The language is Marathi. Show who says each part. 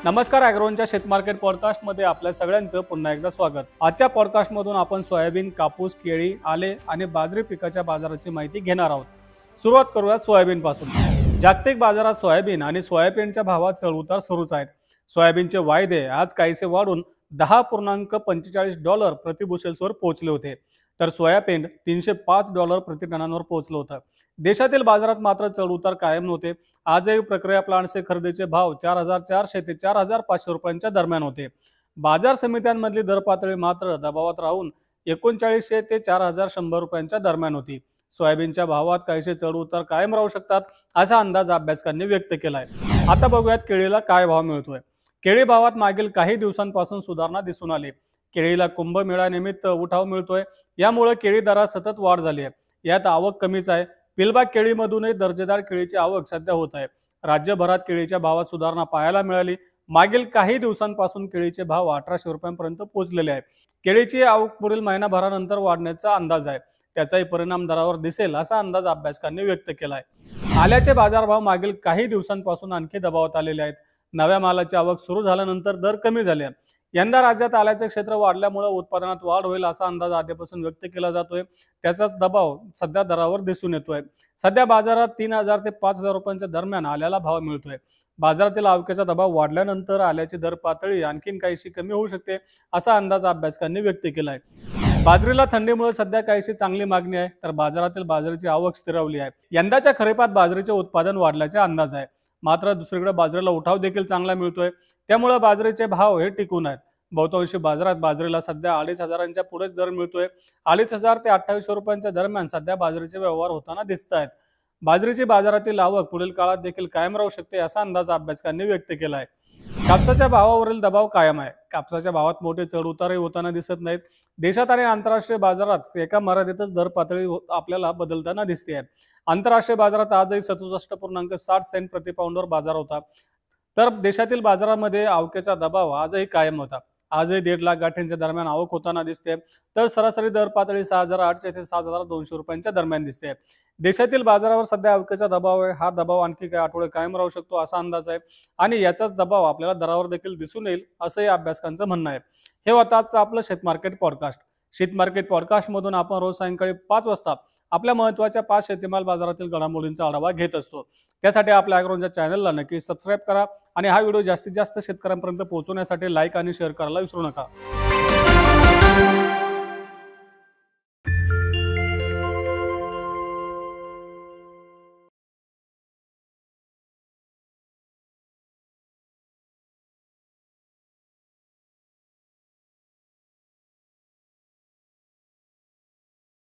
Speaker 1: नमस्कार, ॲग्रोवनच्या शेत मार्केट पॉडकास्टमध्ये आपल्या सगळ्यांचं पुन्हा एकदा स्वागत। आजच्या पॉडकास्टमधून आपण सोयाबीन, कापूस, केळी, आले आणि बाजरी पिकाच्या बाजाराची माहिती घेणार आहोत। सुरुवात करूया सोयाबीन पासून। जागतिक बाजारात सोयाबीन आणि सोयाबीनच्या भावात चढउतार सुरूच आहेत। सोयाबीनचे वायदे आज काहीसे वाढून $10.45 प्रति बुशेल्सवर पोहोचले होते, तर सोयाबीन $305 प्रति टनांवर पोहोचलं होतं। देशातील बाजारात मात्र चढउतार कायम नव्हते। आजही प्रक्रिया प्लांटचे खरेदीचे भाव 4,400 ते 4,500 रुपयांच्या दरम्यान होते। बाजार समित्यांमधली दर पातळी मात्र दबावात राहून 3900 ते 4,100 रुपयांच्या दरम्यान होती। सोयाबीनच्या भावात काहीसे चढउतार कायम राहू शकतात असा अंदाज अभ्यासकांनी व्यक्त केलाय। आता बघूयात केळीला काय भाव मिळतोय। केळी भावात मागील काही दिवसांपासून सुधारणा दिसून आली। केळीला कुंभमेळ्यानिमित्त उठाव मिळतोय, यामुळे केळी दरात सतत वाढ झाली आहे। यात आवक कमीच आहे। पिलबाग केळीमधूनही दर्जेदार केळीची आवक सध्या होत आहे। राज्यभरात केळीच्या भावात सुधारणा पाहायला मिळाली। मागील काही दिवसांपासून केळीचे भाव 1,800 रुपयांपर्यंत पोहोचलेले आहेत। केळीची आवक पुढील महिनाभरानंतर वाढण्याचा अंदाज आहे। त्याचाही परिणाम दरावर दिसेल असा अंदाज अभ्यासकांनी व्यक्त केलाय। आल्याचे बाजारभाव मागील काही दिवसांपासून आणखी दबावात आलेले आहेत। नव्या मालाची आवक सुरू झाल्यानंतर दर कमी झाले। यंदा राज्यात आल्याचे क्षेत्र वाढल्यामुळे उत्पादनात वाढ होईल असा अंदाज आधीपासून व्यक्त केला जातोय। त्याचाच दबाव सध्या दरावर दिसून येतोय। सध्या बाजारात 3,000 ते 5,000 रुपयांच्या दरम्यान आल्याला भाव मिळतोय। बाजारातील आवकेचा दबाव वाढल्यानंतर आल्याची दर पातळी आणखीन काहीशी कमी होऊ शकते असा अंदाज अभ्यासकांनी व्यक्त केलाय। बाजरीला थंडीमुळे सध्या काहीशी चांगली मागणी आहे, तर बाजारातील बाजरीची आवक स्थिरावली आहे। यंदाच्या खरीपात बाजरीचे उत्पादन वाढल्याचे अंदाज आहे। मात्र दुसरीकडे बाजरीला उठाव देखील चांगला मिळतोय, त्यामुळे बाजरीचे भाव हे टिकून आहेत। बहुतांशी बाजारात बाजरीला सध्या 2,500 पुढेच दर मिळतोय। 2,500 ते 2,800 रुपयांच्या दरम्यान सध्या बाजरीचे व्यवहार होताना दिसत आहेत। बाजरीची बाजारातील आवक पुढील काळात देखील कायम राहू शकते असा अंदाज अभ्यासकांनी व्यक्त केला आहे। कापसाच्या भावावरील दबाव कायम आहे। कापसाच्या भावात मोठे चढउतारही होताना दिसत नाहीत। देशात आणि आंतरराष्ट्रीय बाजारात एका मर्यादेतच दर पातळी आपल्याला बदलताना दिसते आहे। आंतरराष्ट्रीय बाजारात आजही 67.60 सेंट प्रति पाऊंडवर बाजार होता, तर देशातील बाजारामध्ये आवकेचा दबाव आजही कायम होता। आजही 1.5 लाख गाठींच्या दरम्यान आवक होताना दिसते, तर सरासरी दर पातळी 6,800 ते 6,200 रुपयांच्या दरम्यान दिसते। देशातील बाजारावर सध्या आवकेचा दबाव आहे। हा दबाव आणखी काही आठवडे कायम राहू शकतो असा अंदाज आहे, आणि याचाच दबाव आपल्याला दरावर देखील दिसून येईल असंही अभ्यासकांचं म्हणणं आहे। हे होतं आजचं आपलं शेत मार्केट पॉडकास्ट। शेत मार्केट पॉडकास्टमधून आपण रोज सायंकाळी 5 वाजता आपल्या महत्त्वाच्या 5 शेतीमाल बाजारातील घडामोडींचा आढावा घेत असतो। त्यासाठी आपल्या ॲग्रोवनच्या चॅनलला नक्की सबस्क्राईब करा, आणि हा व्हिडिओ जास्तीत जास्त शेतकऱ्यांपर्यंत पोहोचवण्यासाठी लाईक आणि शेअर करायला विसरू नका।